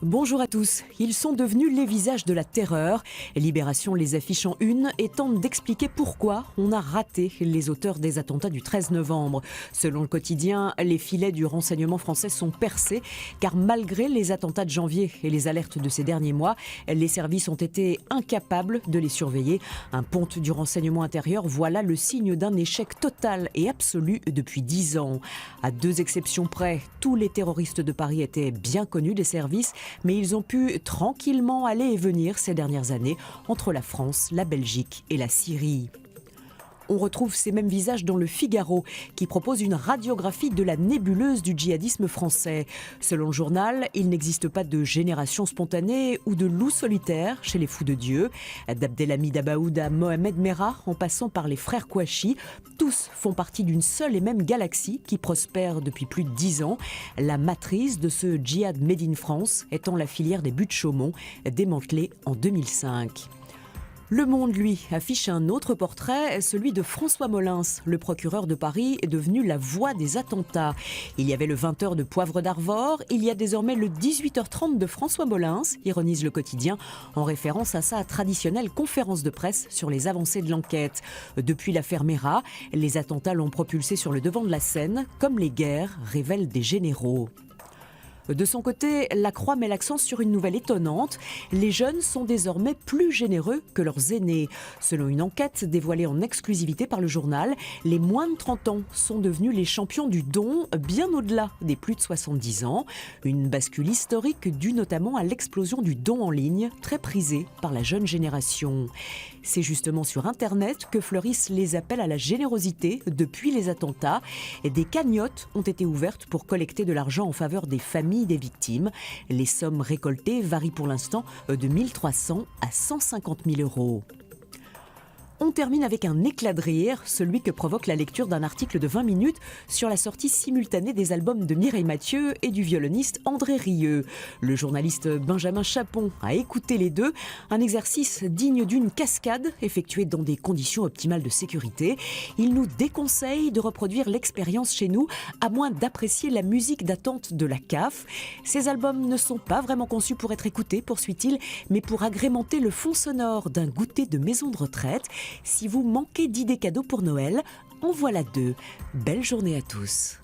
Bonjour à tous. Ils sont devenus les visages de la terreur. Libération les affiche en une et tente d'expliquer pourquoi on a raté les auteurs des attentats du 13 novembre. Selon le quotidien, les filets du renseignement français sont percés car malgré les attentats de janvier et les alertes de ces derniers mois, les services ont été incapables de les surveiller. Un ponte du renseignement intérieur, voilà le signe d'un échec total et absolu depuis 10 ans. À deux exceptions près, tous les terroristes de Paris étaient bien connus des services, mais ils ont pu tranquillement aller et venir ces dernières années entre la France, la Belgique et la Syrie. On retrouve ces mêmes visages dans le Figaro, qui propose une radiographie de la nébuleuse du djihadisme français. Selon le journal, il n'existe pas de génération spontanée ou de loup solitaire chez les fous de Dieu. D'Abdelhamid Abaoud à Mohamed Merah, en passant par les frères Kouachi, tous font partie d'une seule et même galaxie qui prospère depuis plus de 10 ans. La matrice de ce djihad made in France étant la filière des buttes Chaumont, démantelée en 2005. Le Monde, lui, affiche un autre portrait, celui de François Molins. Le procureur de Paris est devenu la voix des attentats. Il y avait le 20h de Poivre d'Arvor, il y a désormais le 18h30 de François Molins, ironise le quotidien, en référence à sa traditionnelle conférence de presse sur les avancées de l'enquête. Depuis l'affaire Merah, les attentats l'ont propulsé sur le devant de la scène, comme les guerres révèlent des généraux. De son côté, La Croix met l'accent sur une nouvelle étonnante. Les jeunes sont désormais plus généreux que leurs aînés. Selon une enquête dévoilée en exclusivité par le journal, les moins de 30 ans sont devenus les champions du don, bien au-delà des plus de 70 ans. Une bascule historique due notamment à l'explosion du don en ligne, très prisé par la jeune génération. C'est justement sur Internet que fleurissent les appels à la générosité depuis les attentats. Des cagnottes ont été ouvertes pour collecter de l'argent en faveur des familles des victimes. Les sommes récoltées varient pour l'instant de 1 300 à 150 000 euros. On termine avec un éclat de rire, celui que provoque la lecture d'un article de 20 minutes sur la sortie simultanée des albums de Mireille Mathieu et du violoniste André Rieu. Le journaliste Benjamin Chapon a écouté les deux, un exercice digne d'une cascade effectuée dans des conditions optimales de sécurité. Il nous déconseille de reproduire l'expérience chez nous, à moins d'apprécier la musique d'attente de la CAF. Ces albums ne sont pas vraiment conçus pour être écoutés, poursuit-il, mais pour agrémenter le fond sonore d'un goûter de maison de retraite. Si vous manquez d'idées cadeaux pour Noël, en voilà deux. Belle journée à tous.